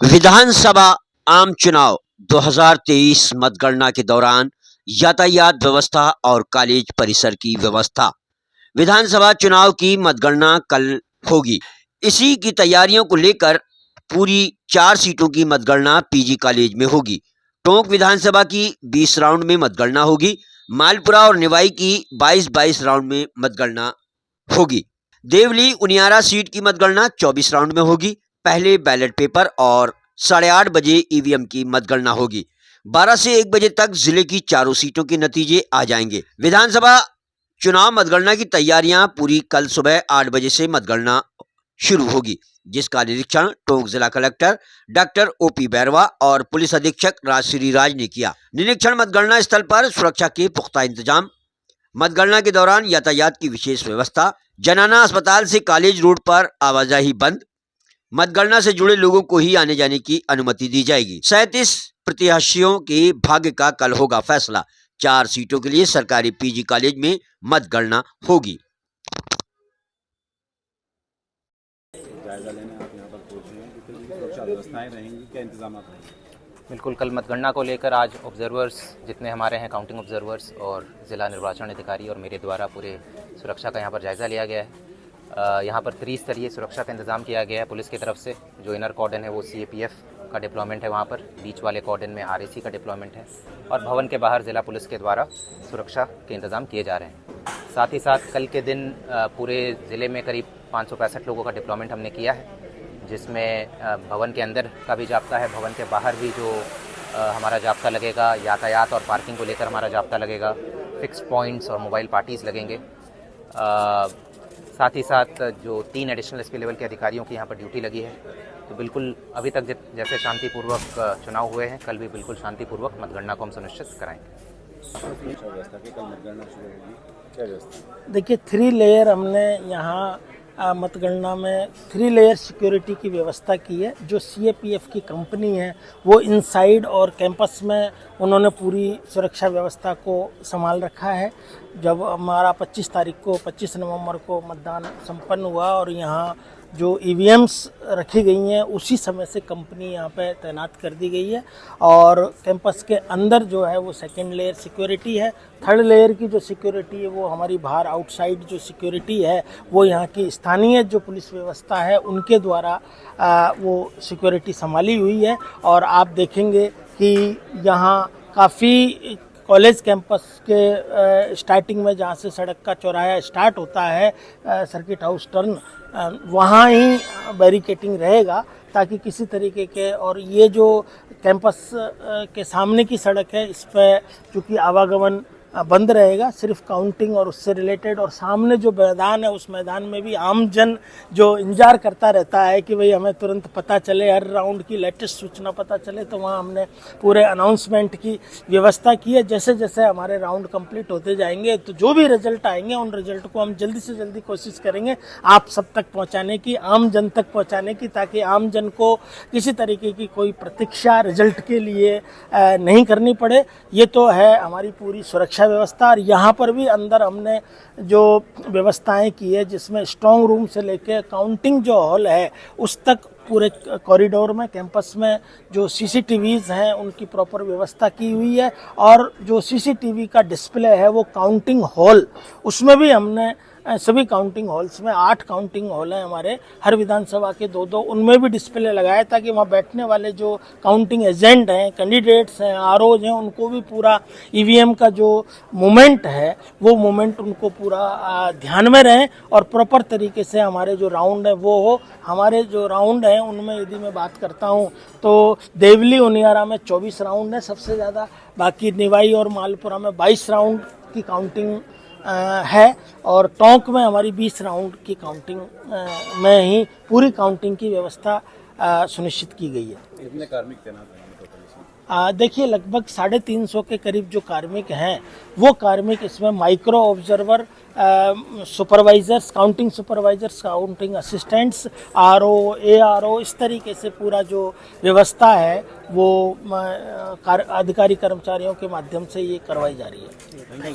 विधानसभा आम चुनाव 2023 मतगणना के दौरान यातायात व्यवस्था और कॉलेज परिसर की व्यवस्था। विधानसभा चुनाव की मतगणना कल होगी। इसी की तैयारियों को लेकर पूरी 4 सीटों की मतगणना पीजी कॉलेज में होगी। टोंक विधानसभा की 20 राउंड में मतगणना होगी। मालपुरा और निवाई की 22-22 राउंड में मतगणना होगी। देवली उनियारा सीट की मतगणना 24 राउंड में होगी। पहले बैलेट पेपर और 8:30 बजे ईवीएम की मतगणना होगी। 12 से 1 बजे तक जिले की चारों सीटों के नतीजे आ जाएंगे। विधानसभा चुनाव मतगणना की तैयारियां पूरी कल सुबह 8 बजे से मतगणना शुरू होगी, जिसका निरीक्षण टोंक जिला कलेक्टर डॉक्टर ओपी बैरवा और पुलिस अधीक्षक राजश्री राज ने किया। निरीक्षण मतगणना स्थल पर सुरक्षा के पुख्ता इंतजाम, मतगणना के दौरान यातायात की विशेष व्यवस्था, जनाना अस्पताल से कॉलेज रोड पर आवाजाही बंद, मतगणना से जुड़े लोगों को ही आने जाने की अनुमति दी जाएगी। 37 प्रत्याशियों के भाग्य का कल होगा फैसला। 4 सीटों के लिए सरकारी पीजी कॉलेज में मतगणना होगी। जायजा लेने आप यहाँ पर पहुंचे हैं, कितनी सुरक्षा व्यवस्थाएं रहेंगी, क्या इंतजाम रहेंगे? बिल्कुल, कल मतगणना को लेकर आज ऑब्जर्वर्स जितने हमारे हैं, काउंटिंग ऑब्जर्वर्स और ज़िला निर्वाचन अधिकारी और मेरे द्वारा पूरे सुरक्षा का यहाँ पर जायज़ा लिया गया है। यहाँ पर त्रिस्तरीय सुरक्षा का इंतजाम किया गया है पुलिस की तरफ से। जो इनर कॉर्डन है वो CAPF का डिप्लॉयमेंट है, वहाँ पर बीच वाले कॉर्डन में RAC का डिप्लॉयमेंट है और भवन के बाहर ज़िला पुलिस के द्वारा सुरक्षा के इंतजाम किए जा रहे हैं। साथ ही साथ कल के दिन पूरे ज़िले में करीब 565 लोगों का डिप्लॉयमेंट हमने किया है, जिसमें भवन के अंदर का भी जाब्ता है, भवन के बाहर भी जो हमारा जाब्ता लगेगा, यातायात और पार्किंग को लेकर हमारा जाब्ता लगेगा, फिक्स पॉइंट्स और मोबाइल पार्टीज़ लगेंगे। साथ ही साथ जो 3 एडिशनल SP लेवल के अधिकारियों की यहाँ पर ड्यूटी लगी है। तो बिल्कुल अभी तक जैसे शांतिपूर्वक चुनाव हुए हैं, कल भी बिल्कुल शांतिपूर्वक मतगणना को हम सुनिश्चित कराएंगे। देखिए, 3 लेयर हमने यहाँ मतगणना में 3 लेयर सिक्योरिटी की व्यवस्था की है। जो CAPF की कंपनी है वो इनसाइड और कैंपस में उन्होंने पूरी सुरक्षा व्यवस्था को संभाल रखा है। जब हमारा 25 नवंबर को मतदान संपन्न हुआ और यहाँ जो EVMs रखी गई हैं उसी समय से कंपनी यहाँ पे तैनात कर दी गई है और कैंपस के अंदर जो है वो 2nd लेयर सिक्योरिटी है। 3rd लेयर की जो सिक्योरिटी है वो हमारी बाहर आउटसाइड जो सिक्योरिटी है वो यहाँ की स्थानीय जो पुलिस व्यवस्था है उनके द्वारा वो सिक्योरिटी संभाली हुई है। और आप देखेंगे कि यहाँ काफ़ी कॉलेज कैंपस के स्टार्टिंग में जहाँ से सड़क का चौराहा स्टार्ट होता है, सर्किट हाउस टर्न, वहाँ ही बैरिकेटिंग रहेगा ताकि किसी तरीके के, और ये जो कैंपस के सामने की सड़क है इस पर चूँकि आवागमन बंद रहेगा, सिर्फ काउंटिंग और उससे रिलेटेड। और सामने जो मैदान है उस मैदान में भी आम जन जो इंतजार करता रहता है कि भाई हमें तुरंत पता चले, हर राउंड की लेटेस्ट सूचना पता चले, तो वहाँ हमने पूरे अनाउंसमेंट की व्यवस्था की है। जैसे जैसे हमारे राउंड कंप्लीट होते जाएंगे तो जो भी रिजल्ट आएंगे उन रिजल्ट को हम जल्दी से जल्दी कोशिश करेंगे आप सब तक पहुँचाने की, आम जन तक पहुँचाने की, ताकि आम जन को किसी तरीके की कोई प्रतीक्षा रिजल्ट के लिए नहीं करनी पड़े। ये तो है हमारी पूरी सुरक्षा व्यवस्था। और यहाँ पर भी अंदर हमने जो व्यवस्थाएं की है, जिसमें स्ट्रांग रूम से लेकर काउंटिंग जो हॉल है उस तक पूरे कॉरिडोर में कैंपस में जो CCTVs हैं उनकी प्रॉपर व्यवस्था की हुई है। और जो CCTV का डिस्प्ले है वो काउंटिंग हॉल, उसमें भी हमने सभी काउंटिंग हॉल्स में 8 काउंटिंग हॉल हैं हमारे, हर विधानसभा के 2-2, उनमें भी डिस्प्ले लगाया ताकि वहाँ बैठने वाले जो काउंटिंग एजेंट हैं, कैंडिडेट्स हैं, ROs हैं, उनको भी पूरा EVM का जो मोमेंट है वो मोमेंट उनको पूरा ध्यान में रहे और प्रॉपर तरीके से हमारे जो राउंड है वो हो। हमारे जो राउंड हैं उनमें यदि मैं बात करता हूँ तो देवली उनियारा में 24 राउंड है सबसे ज़्यादा, बाकी निवाई और मालपुरा में 22 राउंड की काउंटिंग है और टोंक में हमारी 20 राउंड की काउंटिंग में ही पूरी काउंटिंग की व्यवस्था सुनिश्चित की गई है। कितने कार्मिक तैनात हैं? देखिए, लगभग 350 के करीब जो कार्मिक हैं वो कार्मिक इसमें micro observer, supervisors, counting supervisors, counting assistants, RO, ARO, इस तरीके से पूरा जो व्यवस्था है वो अधिकारी कर्मचारियों के माध्यम से ये करवाई जा रही है।